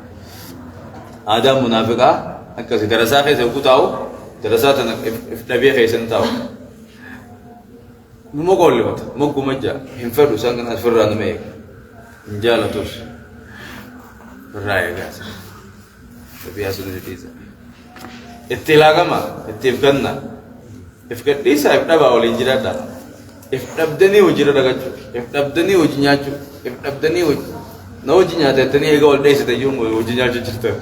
هذا منافقة أكاسي درسا خيسا وكتاو درسا تنك إفتبيع خيسا نتاو نمو قول لي بطا مو قمجا هنفردو سانكن هتفرانو ميك نجالة توش الرأي قاسا تبيها سنة جديزة اتلاقا ما اتفقنا افقديسا افتبا والانجرادا افتبدني وجرادا قجو افتبدني وجنياجو افتبدني وج نوجي نياتا تني ايغا ولديسا تيوم وجنياجو جرتا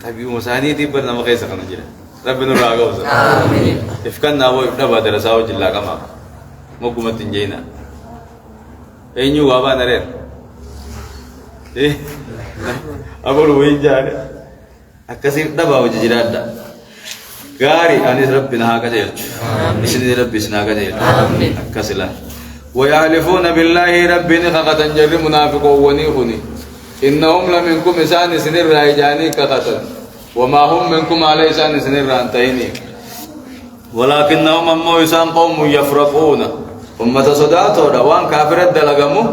tapi musani ti bar nama kaisa kana jira rabbinu raga usa amin ifkan na wo daba darasa wo jilla kama mo kumatin jeina enyu baba nare abul winjare akasi daba wo jira da gari anis rabbina haga jelchu isni rabbi sina haga jelchu amin akasila wa yahlifuna billahi rabbina qatan jarri munafiqu wa nikhuni إنهم لمنكم إسان سنر رايجاني كختن وما هم منكم على إسان سنر رانتيني ولكنهم أمو إسان قوم يفرقون أمة صداتو دوان كافر الدلغمو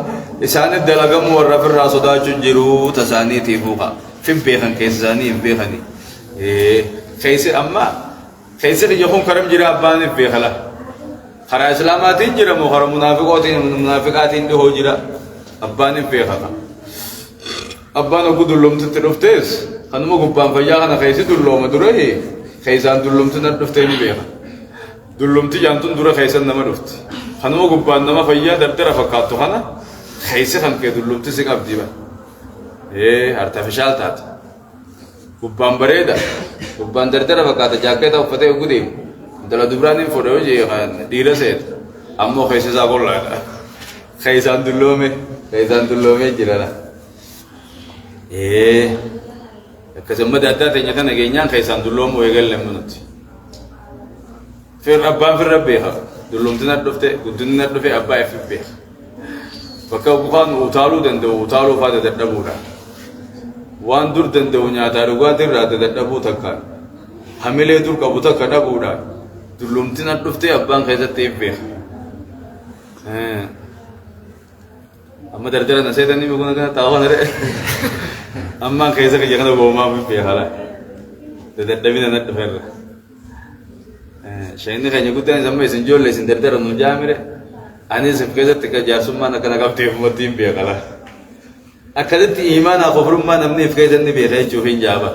إسان الدلغمو والرفر راسودا جنجرو تساني تيبوغا فين بيخن كيساني بيخني خيسي أما خيسي رجوكم كرم جرى أباني بيخلا خرا إسلاماتين جرى مخرا منافقاتين دهو جرى أباني بيخلا أبانا قدلهم تترفتيس خنما قبان فيا خنا خيسي دلهم درهي خيسان دلهم تنرفتيني بيها دلهم تجانتون درة خيسان نما رفت خنما قبان نما فيا دردرة فكاتو خنا خيسي خن كي دلهم تسيق أبديبا artificial تات قبان بريدا قبان دردرة فكاتا جاكيتا وفتي وقديم دلا دبرانين فوريو جي خان ديرا سيد أمو خيسي ساقول لادا خيسان دلهم جرانا كسمة داتا تنيا كنا جينيان خيسان دلهم ويقل لمنوتي في الربان في الربيها دلهم تنادفته قدنا ندفه أبا يفبه فكوا بخان وطالو دندو وطالو فاده تدبورا وان دور دندو نياتا رغوا دير رات تدبو تكان حمله دور كبوتا كدبورا دلهم تنادفته أبان خيسان تيبه أما دردرة نسيتني بقولنا كنا تاوان رأي أما كيسا كجانا بوما في حالا دردرة ندفر شيني خاني قلت أنا زمان سنجول لسن دردرة نجامرة أنا سبكيسا تكجار سما نكنا كابتي مدين في حالا أكدت إيمان أخبر ما نمني في كيسا نبي خير شوفين جابا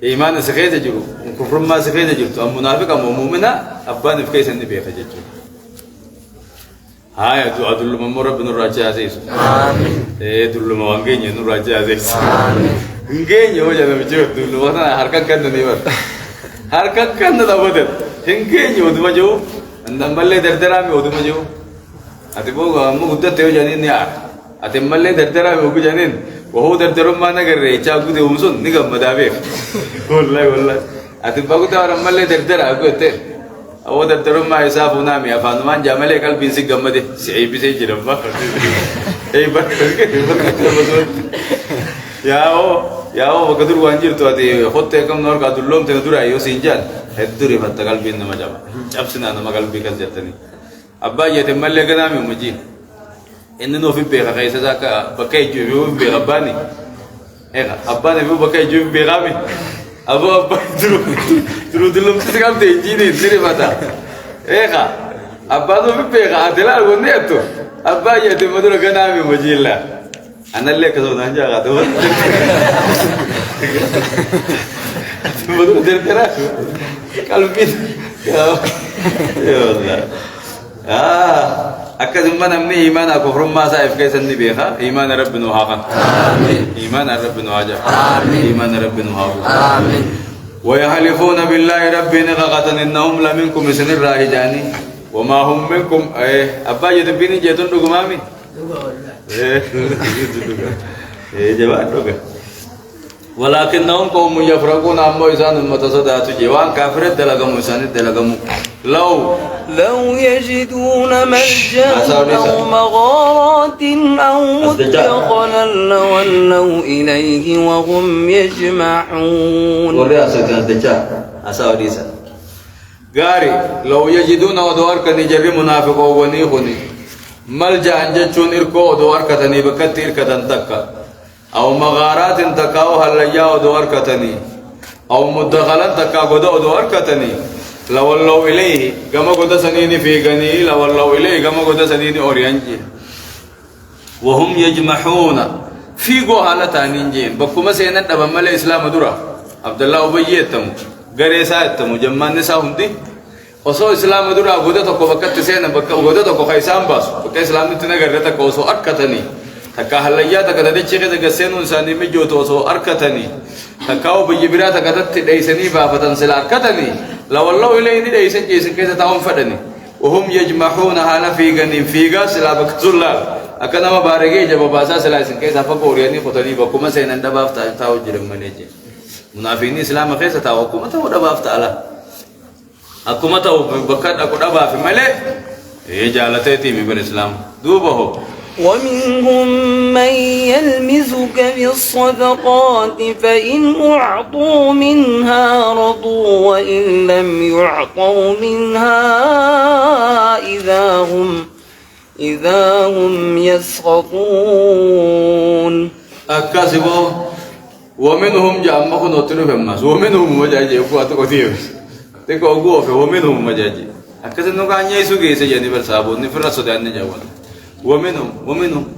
إيمان سخيسا جرو كفر ما سخيسا جرو أم منافق أم مؤمنة أبان في كيسا نبي خير جرو هاي أدل ما مر بنور راجع عزيز آمين أدل ما وانجيني نور راجع عزيز آمين إنجيني هو جانا بيجوا أدل ما أنا حركة كنا نيبر حركة كنا دابدت إنجيني ودما جو عندما بلّي دردرامي ودما جو أتبغى أمو قدرة تيو جانين يا أتم بلّي دردرامي وكو جانين وهو دردرم ما نقدر ريچا أقول ده ومسون نيجا مدابيك والله أتبغى تارم بلّي دردرا أقول ده أو دردرم ما يسافو نامي أفانمان جاملة قلب بينسي جمده سعي بيسي جرم ما أي بس يا أو يا هو بقدر وانجير تواتي خدت كم نور قادر لهم تندور أيو سينجان هدوري فتقال بين ما جاب جابسنا أنا ما قال بيك جتني أبا يتمل لي كلامي مجيء إنه في بيخا كيسا ذاك بكاي جوبي بيغباني إيه أباني بيو بكاي جوبي بيغامي أبا ترو دلهم تسكال تيجيني تري فتا إيه أبانو في بيخا أدلال ونيتو أبا يتمدور كلامي مجيء لا أنا اللي كذا نانجا قادو تمدور ترى قلبي يا الله أكثر من أمني إيمان أكفر ما سايف كيس النبيها إيمان ربنا هاقا إيمان ربنا هاجا إيمان ربنا هاقا ويحلفون بالله ربنا غغتا إنهم لمنكم سن الراهجاني وما هم منكم أبا يتبيني جيتون دقمامي جوان روغا ولكنهم قوم يفرقون عما إسان المتصدات جوان كافرت دلقم إسان دلقم
لو يجدون ملجأ أو مغارات أو مدخلا لولوا إليه وهم يجمعون
غاري لو يجدون ودوار كنجر منافق ونيخني ملجأ جتشون إركو ودوار كتني بكتير كتن تكا أو مغارات تكاو هليا ودوار كتني أو مدخلا تكا ودوار كتني لولوا إليه كما قد سنين في غني لولوا إليه كما قد سنين أوريانجي وهم يجمحون في قوة تانينجين بكما سينا تبما الإسلام درا عبد الله أبيتم غريساتم جمان نساهم دي وصو إسلام درا غدتك وبكت سينا غدتك خيسان باس بك إسلام نتنغرتك وصو أركتني تكا هليا تكدد شيخ تكسين إنساني مجوت وصو أركتني تكاو بيبرا تكدد ديسني بافتن سلا أركتني لو الله إليه ديسن جيسن كيسة تاهم فدني وهم يجمعون هانا في غني فيغا سلا بكتزلال أكنا ما بارجي جب باسا سلا سن كيسة فكورياني خطني بكما سينن دباف تاو جرم منيجي منافقين إسلام كيسة تاو كما تاو دباف تالا أكما تاو بكت أكو دباف ملي إيه جالتي من الإسلام دوبه
ومنهم من يلمزك بالصدقات فإن أعطوا منها رضوا وإن لم يعطوا منها إذا هم يسخطون
أكاسبوا ومنهم جامعون نطلبهم الناس ومنهم مجاجي وقوة كثير تكو ومنهم مجاجي أكاسب نقول يسوع كيسة يعني برسابون نفرس سودان نجاوان ومنهم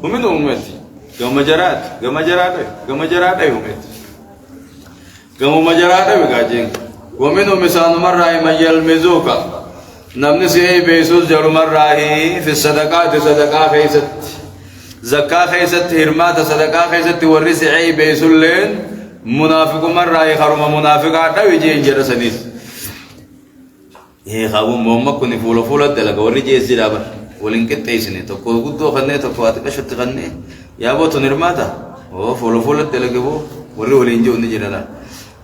أمتي قام جرات بكاجين ومنهم مثال مرة من يلمزوك نمني سيئي بيسوس جر مرة في الصدقات صدقاء خيست زكاة خيست هرمات صدقاء خيست ورسي عي بيسولين منافق مرة خرم منافقات ويجي جرسنيس إيه خابون محمد كوني فولا دلقا ورجي الزرابة ولينكت تيسني تقول قدو خنّي تقول أتكشف تغنّي يا أبو تنرماتا أو فول تلقبو وريه ولينجو نجرا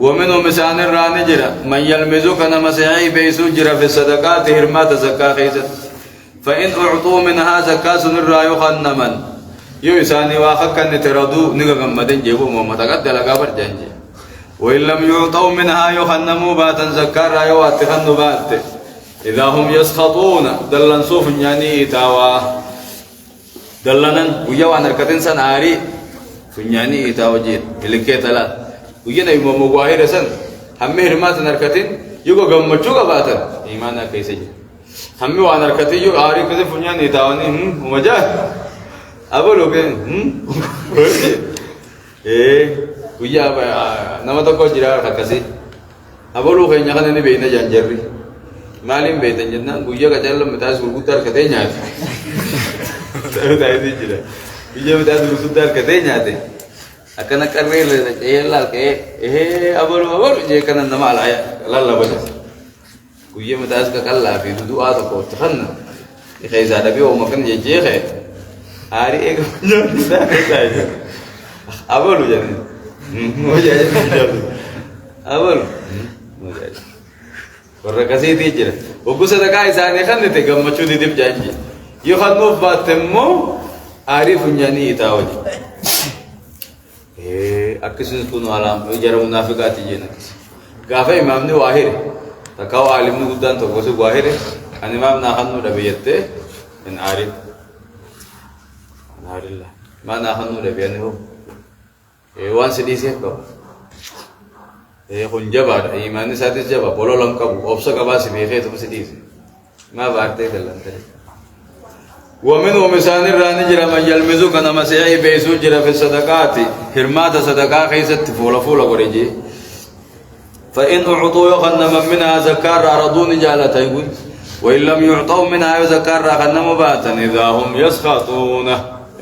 ومنهم مسان الران جرا من يلمزو كان مسيحي بيسو جرا في الصدقات هرمات زكاة خيزت فإن أعطوا منها زكاة سنرا يخنمن يساني واخك كن تردو نغم مدن جيبو ممتقد دلقا برجانجي وإن لم يعطوا منها يخنموا باتا زكاة رايو اتخنوا بات إذا هم يسخطون دلن صوف يعني تاوا دلنن ويا وانا كتن سن آري فنياني تاوا جيت الكتلا ويا نبي مغواهر سن هم هرمات نركتين يوكو غمچو غباتن إيمانا كيسه هم وانا كتين يو آري كذا فنياني تاواني مجا أبو لوكين ويا نما تكو جرا خكسي أبو لوكين يخلنا نبينا جانجري مالين بيتن جنّا ويا كجالم متاز غرقودار كتير نيات تايدي جرا ويا متاز غرقودار كتير نيات أكنا كرّي لا كه أبو جي كنا نمال آيا لا بس ويا متاز ككلا في دودو آتو تخنّا إخيزا دبي ومكان يجي خير آري إيه كمان أبو لو جاني مجاج أبو مجاج وركاسي تيجي وبوسة دكاي ساني خن نتيجة مچو دي دب جانجي يخنو باتمو عارف نياني تاوجي أكسين كونوا على جرى منافقات جينا قافة إمامني واهر تكاو عالمني قدان توقسوا واهر أن إمامنا خنو ربيته من عارف نهار الله ما نخنو ربيانه هو وان سديسه كاب خن جبار إيماني سادس جبار بولو لم كابو أبصق أباسي بيخي تبص سديسه ما بارته دلنا ومنهم مسان الراني جرى من يلمزو كنا مسيحي بيسو جرى في الصدقات هرمات صدقاء خيست فولا ورجي فإن أعطوا يخن منها زكار أرضون جالة يقول وإن لم يعطوا منها زكار خن مباتا إذا هم يسخطون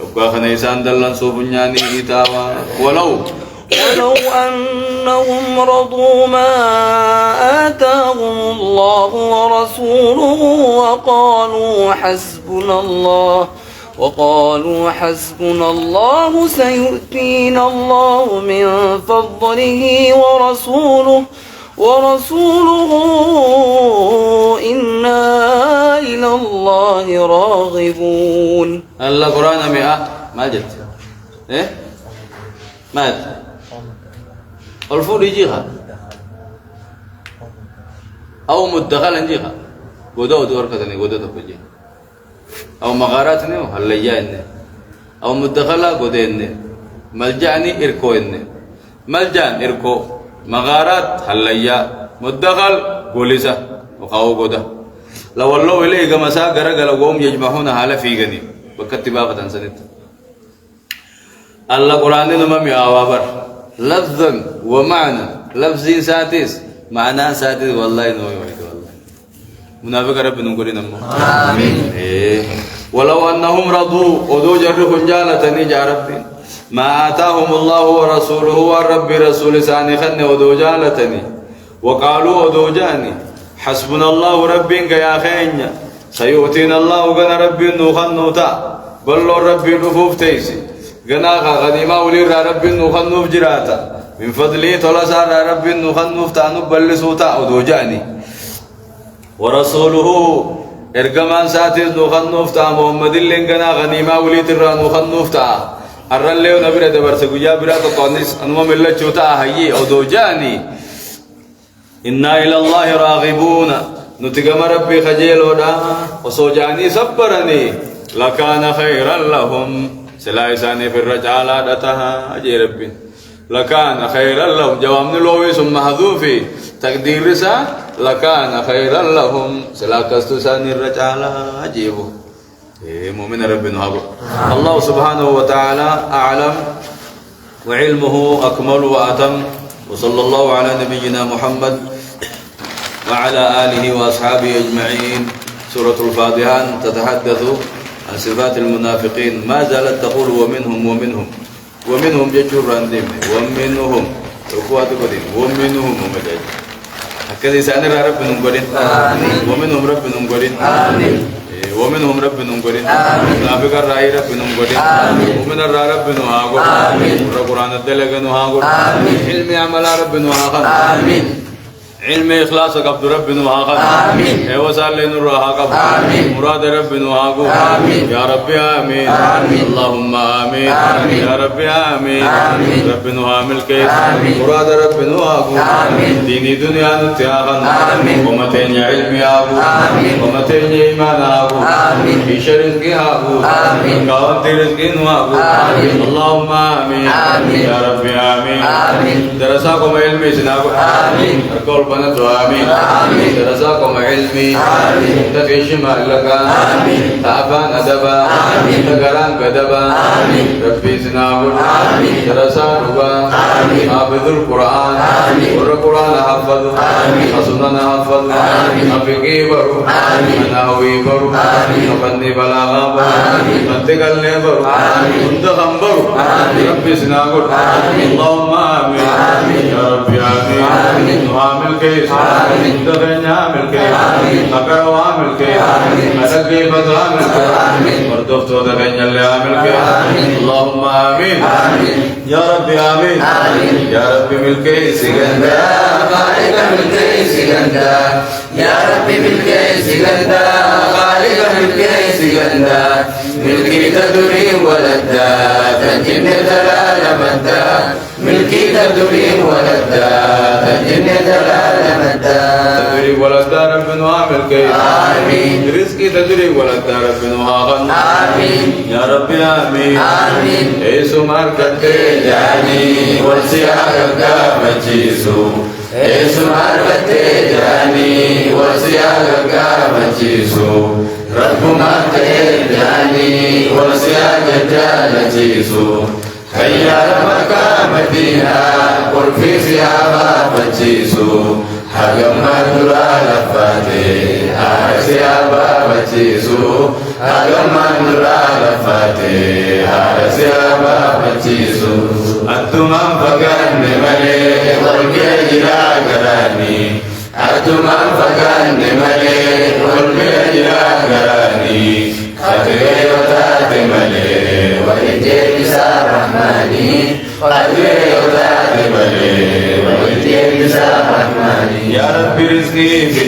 يبقى خنيسان دلن صوبنياني إتاوا ولو
أنهم رضوا ما آتاهم الله ورسوله وقالوا حسبنا الله سيؤتينا الله من فضله ورسوله إنا إلى الله راغبون.
الله قرآن مئة ما جت إيه مات الفول يجيها أو مدخل يجيها قدو دور كذا قدو تبجي أو مغارات نيو هالليجان أو مدخلا قدين ملجأني إركوين ملجأن إركو مغارات هالليا مدخل بوليسا وخاو قدا لو الله إليه كما ساقر قوم يجمعون حال في غني بكتبا فتنسنت الله قرآن نمام يعوابر لفظا ومعنى لفظ ساتس معنى ساتس والله نوي والله منافق رب نقول نمو آمين ولو أنهم رضوا ودو جرهم جالتني جاربين ما آتاهم الله ورسوله والرب رسول ساني خن ودو جالتني وقالوا ودو جاني حسبنا الله رب يا خينيا سيؤتينا الله غن رب نخنوتا بلو رب نفوف تيسي غناغا غنيما ولي رب نخنوف جراتا من فضله تلسا رب نخنوف تانو بلسوتا ودو جاني ورسوله ارغمان ساتيز نخنوف تا محمد لنغنا غنيما ولي ترى نخنوف تا الرليو نبي دبر سغيا برا قونس انما مل چوتا هي ودو جاني إنا إلى الله راغبون نتقم ربي خجيل ودا وصوجاني صبرني لكان خيرا لهم سلايساني في الرجالة دتها أجي ربي لكان خيرا لهم جوامن لوي ثم حذوفي تقدير رسا لكان خيرا لهم سلاكستساني الرجالة أجيبه مؤمن ربي نهابه الله سبحانه وتعالى أعلم وعلمه أكمل وأتم وصلى الله على نبينا محمد وعلى آله وأصحابه أجمعين. سورة الفاتحة تتحدث عن صفات المنافقين ما زالت تقول ومنهم ججر عندهم ومنهم أخوات قدين ومنهم ومجاج هكذا سأنر رب نقولين ومنهم رب نقولين ومنهم رب نقولين منافق الرأي رب نقولين ومن الرأي رب نهاقو والقرآن الدلق نهاقو علم عمل رب نهاقو علم إخلاص قبض رب نهاقو وصال لنور هاقو مراد رب نهاقو يا رب آمين اللهم آمين يا رب آمين رب نهامل كيس مراد رب نهاقو ديني دنيا نتياغن ومتين علم يابو ومتين إيمان آبو في شرق آبو قاوة رزق نهاقو اللهم آمين يا رب آمين درساكم علمي سناقو أقول بنت آمين درساكم علمي تفيش مالكا تعبان أدبا تقران بدبا ربي سناقو درساكم حافظ القرآن والقرآن حفظ حسننا حفظ أفقي برو أنهوي برو أفني بلاغا برو منتقلني برو منتخم برو ربي سناقو اللهم آمين يا ربي آمين نعامل كيس منتخن عامل كيس أقروا عامل كيس أدقي فتو عامل كيس وردفتو دخن يلي عامل كيس اللهم آمين يا ربي آمين يا ربي ملكي سيغندا خالق بالكيس غندا يا ربي بالكيس غندا خالق بالكيس غندا ملكي تدري ولدا تجن دلال مدا ملكي تدري ولدا تجن دلال مدا تدري ولدا ربنا عامل كيس آمين رزقي تدري ولدا ربنا هاغن آمين يا ربي آمين آمين ايسو ماركت جاني والسياغ مجيسو ايسو ماركت جاني والسياغ مجيسو رب ماركت جاني والسياغ مجيسو خيار مكة مدينة قرفي سيابا مجيسو حقم مدرا لفاتي هار سيابا مجيسو حقم مدرا لفاتي هار سيابا مجيسو أتمام فقان ملي قلبي جرا قراني أتمام فقان ملي قلبي جرا قراني خطري وتات ملي وإجيب سار رحماني خطري وتات ملي وإجيب سار رحماني يا ربي رزقي في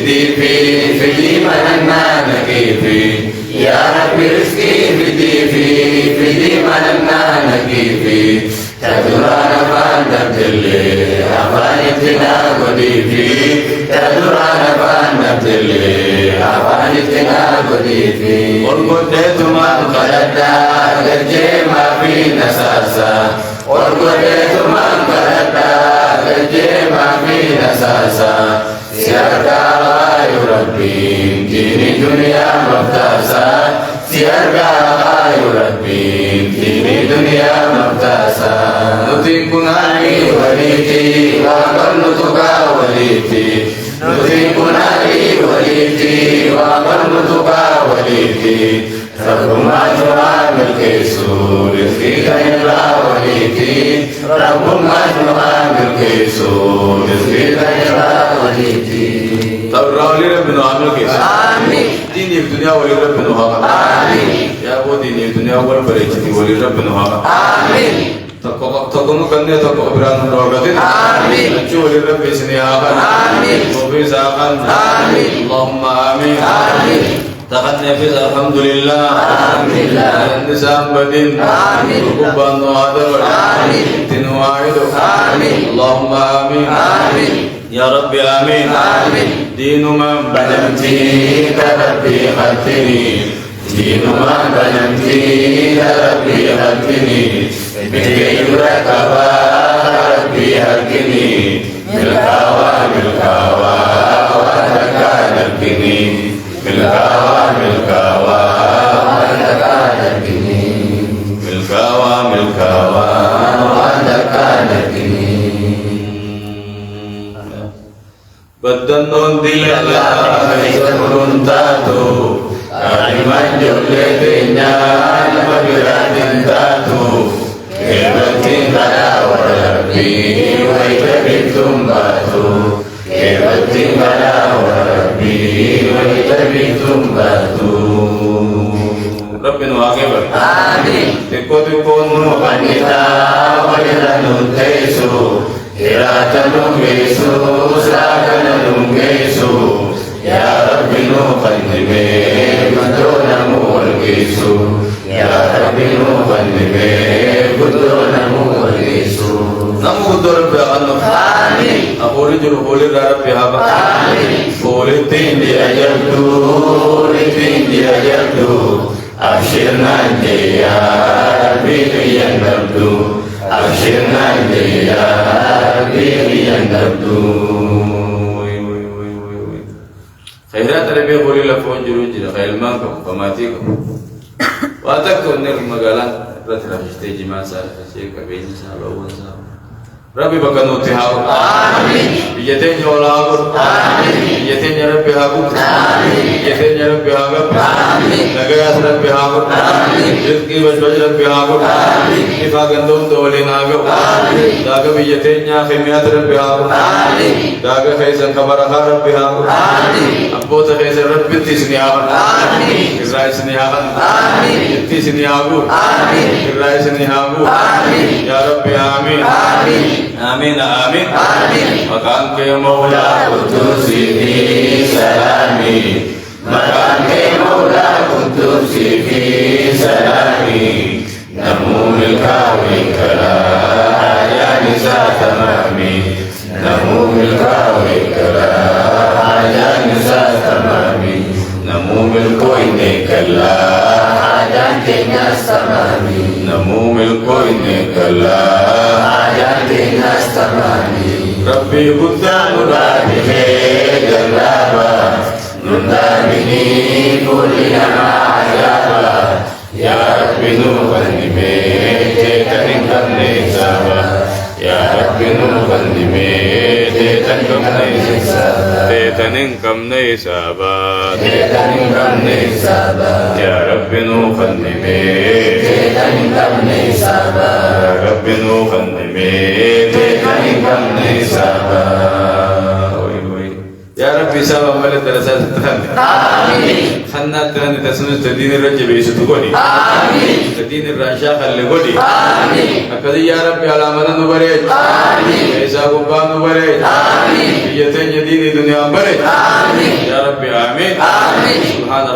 دي مننا نكيفي يا ربي رزقي في دي مننا نكيفي تدرانا فاندم تلي أفانتنا قديفي تدرانا فاندم تلي أفانتنا قديفي والقدت من قلتا قرجي ما في نساسا والقدت من قلتا قرجي ما في نساسا سيركا غاي ربي ديني دنيا مفتاسا سيركا غاي ربي ديني دنيا مفتاسا نتيكناني وليتي وقرنتك وليتي نتيكناني وليتي وقرنتك وليتي ربما جوان الكيسو رزقي غير وليتي ربما جوان الكيسو رزقي غير وليتي تبرع لي ربنا عمل كيسو آمين ديني في الدنيا ولي ربنا هذا آمين يا أبو ديني في الدنيا والبركة ولي ربنا هذا آمين تقوم كنيا تقوم بران روغتين آمين نجول رب سنياغا آمين وفيزاغا آمين اللهم آمين آمين تقني فيز الحمد لله آمين النسام بدين آمين وقبان وعدور آمين تنواعد آمين اللهم آمين آمين يا ربي آمين آمين دين من بنمتي كربي خلتني دين من بنمتي كربي خلتني بكي ركبا ربي هركني بالكاوى وانتكا نركني بالكاوى وانتكا نركني بالكاوى وانتكا نركني بدنون دي الله يسرون تاتو أرمان جولتنا نمبراتين تاتو Kebatin kada warabi waitabittum batu Kebatin kada warabi waitabittum batu Rabbinu akibar Amin Tiko nu panita wajadanu taisu Hiratanu gesu sakanu gesu Ya Rabbinu qandime Madonamu walgisu Ya Rabbinu qandime Namu kudur Rabbi Allah Amin Akuri juru boleh Rabbi Haba Amin Boleh tinggi ajardu Abshir nanti ya Rabbi yang nabdu Abshir nanti ya Rabbi yang nabdu Khairat Rabbi boleh lafon juru jira khail mangkam pamatikum Watakun nir magalan Ratra stage masa saya kabin sahabat wansa Rabbi bakanuti haku Amin Bijatenya walaku Amin Bijatenya Rabbi haku Amin Bijatenya Rabbi haku Amin Nagayas Rabbi haku Amin Rizki bajbaj Rabbi haku Amin Ifa gandum dole nagu Amin Daga bijatenya khimiyat Rabbi haku Amin Daga khaisan kabaraka Rabbi haku Amin Abbota khaisan Rabbi tisni haku Amin Israel sini haku Amin Tisni haku Amin Israel sini haku Amin Ya Rabbi Amin Amin آمين آمين مكان کے مولا قدوسی فی سلامی مكان کے مولا قدوسی فی سلامی نمو ملکا وکلا حاجان سا تمامی نمو ملکا وکلا حاجان سا تمامی نمو ملکو انکلا حاجان تینا تمامی نمو ملکو انکلا حاجان تینا تمامی ربی بدھا مرادی ہے جلابا نندامنی کلیا عجابا یا ربی نوبندی میں چیتن کرنے سابا یا ربی نوبندی میں چیتن کرنے سابا چیتن کرنے سابا چیتن کرنے سابا یا ربی نوبندی میں چیتن کرنے سابا یا ربی نوبندی میں چیتن کرنے سابا يا ربي سبب ملك درسات التهني آمين خلنا التهني تسمى تدين الرجل يسوعني آمين تدين الرشاق اللي قولي آمين أكدي يا ربي على منا نبرد آمين إيسا قبان نبرد آمين يتين جديد الدنيا نبرد آمين يا ربي آمين آمين سبحان